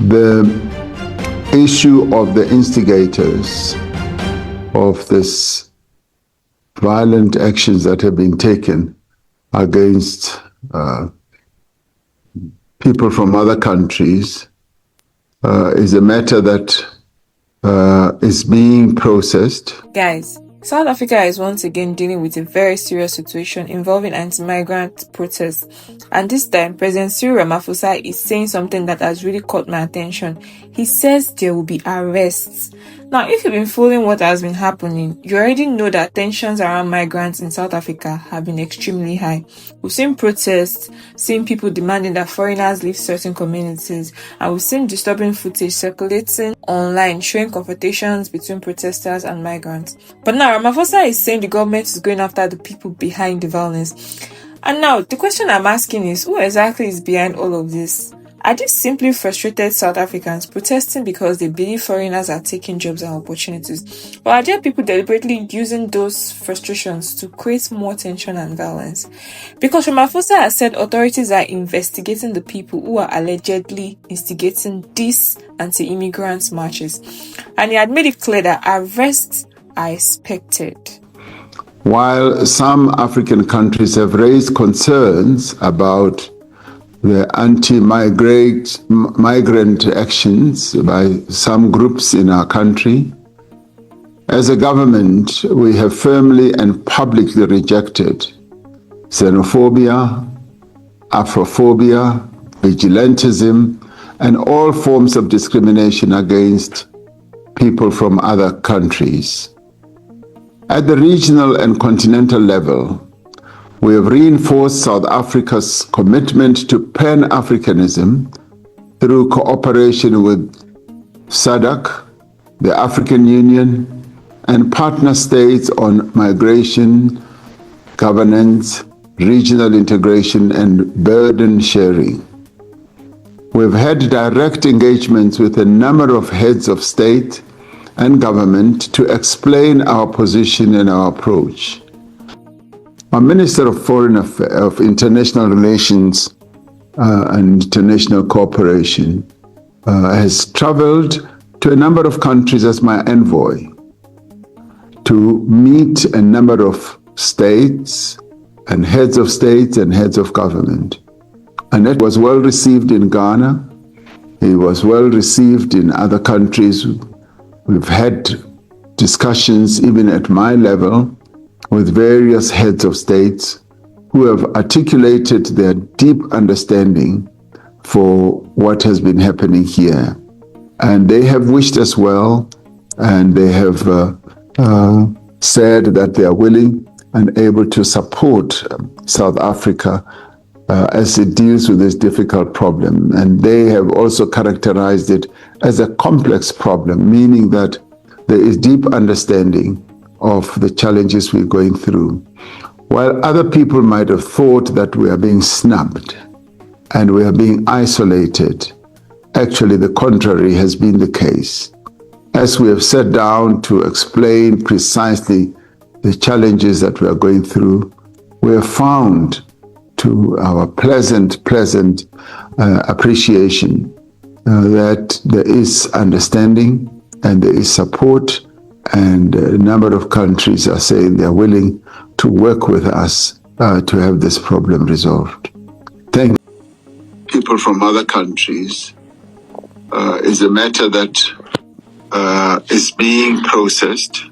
The issue of the instigators of this violent actions that have been taken against people from other countries is a matter that is being processed. Guys, South Africa is once again dealing with a very serious situation involving anti-migrant protests. And this time, President Cyril Ramaphosa is saying something that has really caught my attention. He says there will be arrests. Now, if you've been following what has been happening, you already know that tensions around migrants in South Africa have been extremely high. We've seen protests, seen people demanding that foreigners leave certain communities, and we've seen disturbing footage circulating online showing confrontations between protesters and migrants. But now Ramaphosa is saying the government is going after the people behind the violence. And now the question I'm asking is, who exactly is behind all of this? Are these simply frustrated South Africans protesting because they believe foreigners are taking jobs and opportunities? Or are there people deliberately using those frustrations to create more tension and violence? Because Ramaphosa has said authorities are investigating the people who are allegedly instigating these anti-immigrant marches. And he had made it clear that arrests are expected. While some African countries have raised concerns about the anti-migrant actions by some groups in our country, as a government, we have firmly and publicly rejected xenophobia, Afrophobia, vigilantism, and all forms of discrimination against people from other countries. At the regional and continental level, we have reinforced South Africa's commitment to Pan-Africanism through cooperation with SADC, the African Union, and partner states on migration, governance, regional integration, and burden sharing. We've had direct engagements with a number of heads of state and government to explain our position and our approach. Our Minister of Foreign Affairs, of International Relations and International Cooperation has traveled to a number of countries as my envoy to meet a number of states and heads of states and heads of government. And it was well received in Ghana. It was well received in other countries. We've had discussions even at my level with various heads of states who have articulated their deep understanding for what has been happening here. And they have wished us well, and they have said that they are willing and able to support South Africa as it deals with this difficult problem. And they have also characterized it as a complex problem, meaning that there is deep understanding of the challenges we're going through. While other people might have thought that we are being snubbed and we are being isolated, actually the contrary has been the case. As we have sat down to explain precisely the challenges that we are going through, we have found, to our pleasant appreciation, that there is understanding and there is support, and a number of countries are saying they're willing to work with us to have this problem resolved. Thank you. People from other countries is a matter that is being processed.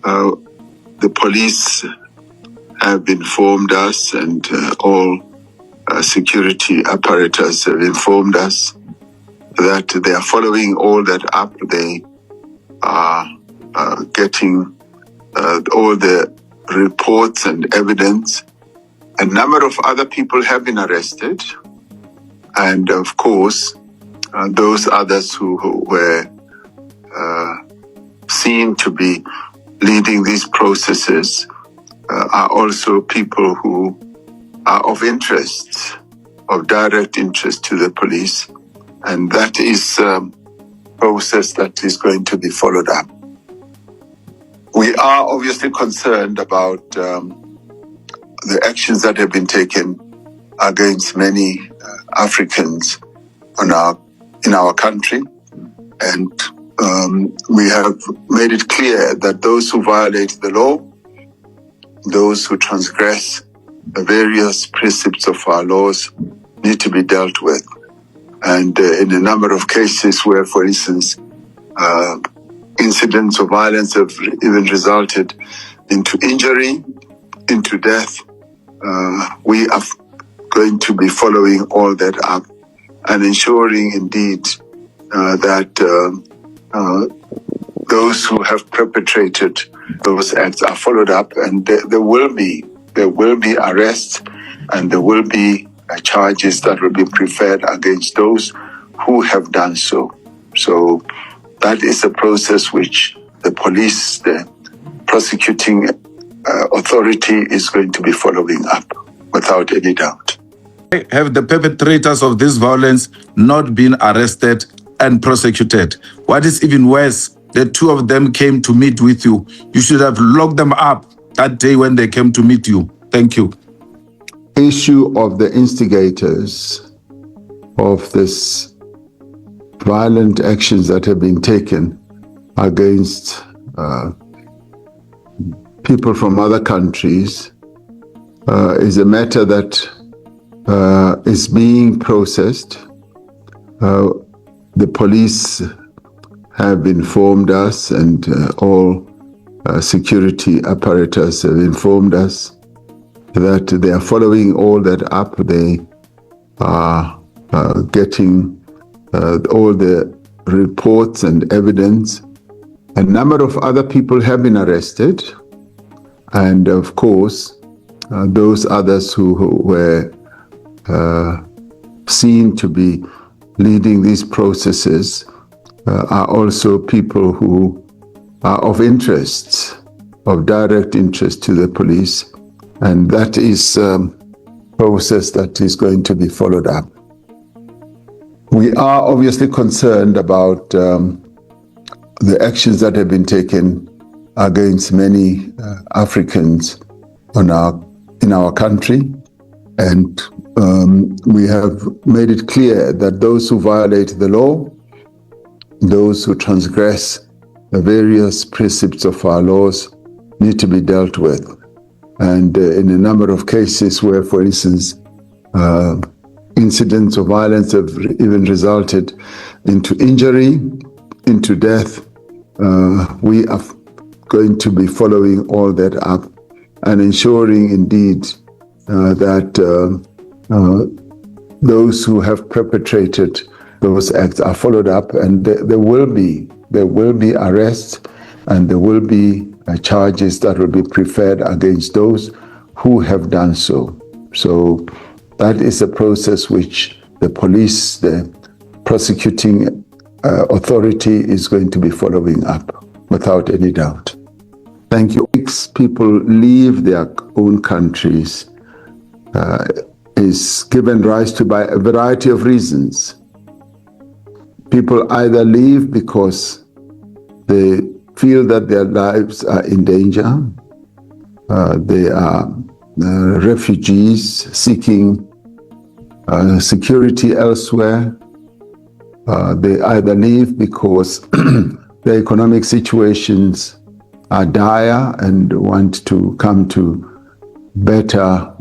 The police have informed us, and all security apparatus have informed us that they are following all that up. They are getting all the reports and evidence. A number of other people have been arrested, and of course those others who were seen to be leading these processes are also people who are of interest, of direct interest to the police, and that is a process that is going to be followed up. We are obviously concerned about the actions that have been taken against many Africans on our in our country, and we have made it clear that those who violate the law, those who transgress the various precepts of our laws, need to be dealt with. And in a number of cases where, for instance, incidents of violence have even resulted into injury, into death, we are going to be following all that up and ensuring indeed that those who have perpetrated those acts are followed up, and there will be arrests, and there will be charges that will be preferred against those who have done so. So that is a process which the police, the prosecuting authority, is going to be following up without any doubt. Have the perpetrators of this violence not been arrested and prosecuted? What is even worse, the two of them came to meet with you. You should have locked them up that day when they came to meet you. Thank you. Issue of the instigators of this violent actions that have been taken against people from other countries is a matter that is being processed. The police have informed us, and all security apparatus have informed us that they are following all that up. They are getting all the reports and evidence. A number of other people have been arrested, and of course, those others who were seen to be leading these processes are also people who are of interest, of direct interest to the police, and that is a process that is going to be followed up. We are obviously concerned about the actions that have been taken against many Africans in our country, and we have made it clear that those who violate the law, those who transgress the various precepts of our laws, need to be dealt with. And in a number of cases where, for instance, incidents of violence have even resulted into injury, into death, we are going to be following all that up and ensuring indeed that those who have perpetrated those acts are followed up, and there will be arrests, and there will be charges that will be preferred against those who have done so. So that is a process which the police, the prosecuting authority, is going to be following up without any doubt. Thank you. People leave their own countries is given rise to by a variety of reasons. People either leave because they feel that their lives are in danger. They are refugees seeking security elsewhere. They either leave because their economic situations are dire and want to come to better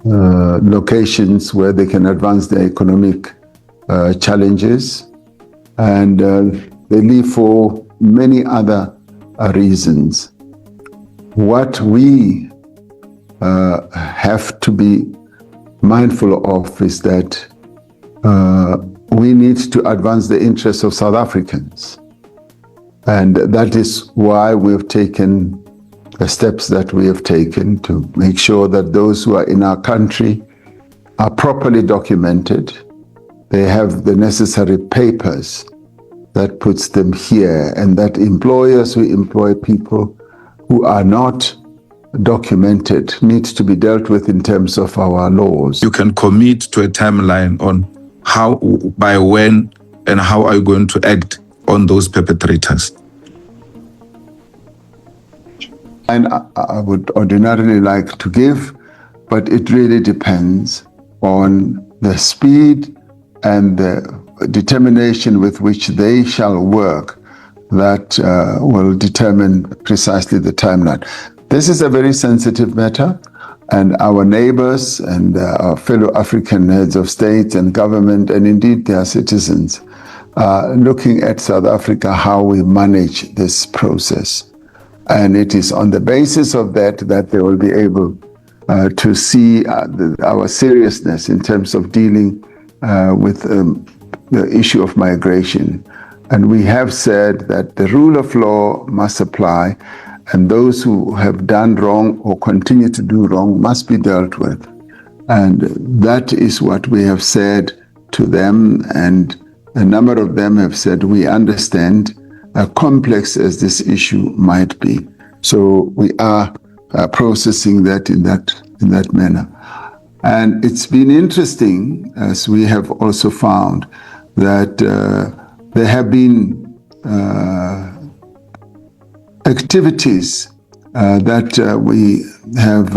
locations where they can advance their economic challenges, and they leave for many other reasons. What we have to be mindful of is that we need to advance the interests of South Africans. And that is why we've taken the steps that we have taken to make sure that those who are in our country are properly documented. They have the necessary papers that puts them here, and that employers who employ people who are not documented needs to be dealt with in terms of our laws. You can commit to a timeline on how, by when, and how are you going to act on those perpetrators? And I would ordinarily like to give, but it really depends on the speed and the determination with which they shall work that will determine precisely the timeline. This is a very sensitive matter, and our neighbors and our fellow African heads of state and government, and indeed their citizens, are looking at South Africa, how we manage this process. And it is on the basis of that that they will be able to see our seriousness in terms of dealing with the issue of migration. And we have said that the rule of law must apply, and those who have done wrong or continue to do wrong must be dealt with. And that is what we have said to them, and a number of them have said, we understand, complex as this issue might be. So we are processing that in that manner. And it's been interesting, as we have also found, that there have been activities that we have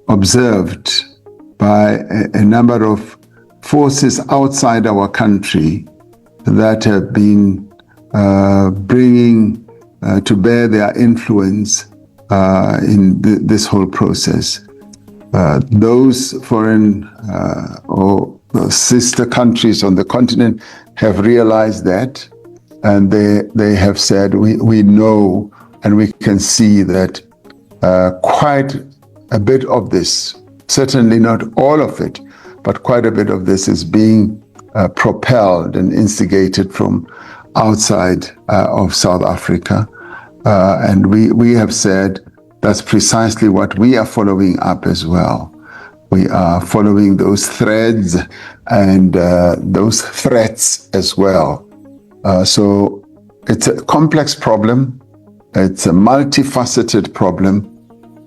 observed by a number of forces outside our country that have been bringing to bear their influence in this whole process. Those foreign or sister countries on the continent have realized that, and they have said, we know and we can see that quite a bit of this, certainly not all of it, but quite a bit of this is being propelled and instigated from outside of South Africa. And we have said that's precisely what we are following up as well. We are following those threads and those threats as well. So it's a complex problem. It's a multifaceted problem,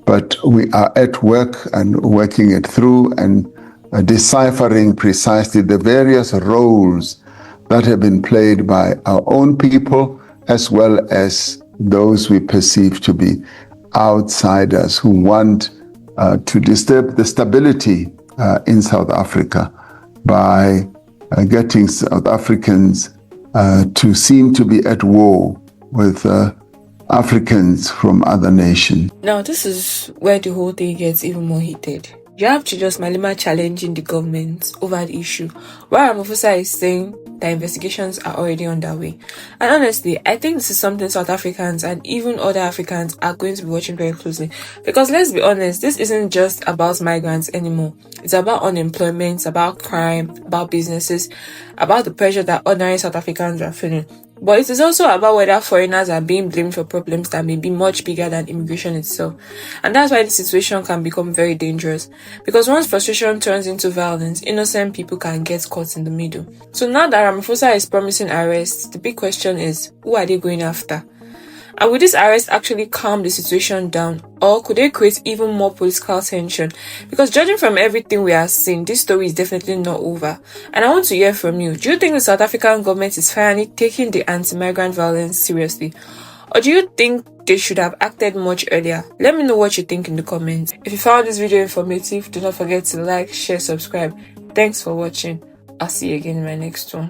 but we are at work and working it through and deciphering precisely the various roles that have been played by our own people, as well as those we perceive to be outsiders who want to disturb the stability in South Africa by getting South Africans to seem to be at war with Africans from other nations. Now, this is where the whole thing gets even more heated. You have Julius Malema challenging the government over the issue, while Ramaphosa is saying that investigations are already underway. And honestly, I think this is something South Africans and even other Africans are going to be watching very closely. Because let's be honest, this isn't just about migrants anymore. It's about unemployment, it's about crime, about businesses, about the pressure that ordinary South Africans are feeling. But it is also about whether foreigners are being blamed for problems that may be much bigger than immigration itself. And that's why the situation can become very dangerous. Because once frustration turns into violence, innocent people can get caught in the middle. So now that Ramaphosa is promising arrests, the big question is, who are they going after? And will this arrest actually calm the situation down, or could they create even more political tension? Because judging from everything we are seeing, this story is definitely not over. And I want to hear from you. Do you think the South African government is finally taking the anti-migrant violence seriously? Or do you think they should have acted much earlier? Let me know what you think in the comments. If you found this video informative, do not forget to like, share, subscribe. Thanks for watching. I'll see you again in my next one.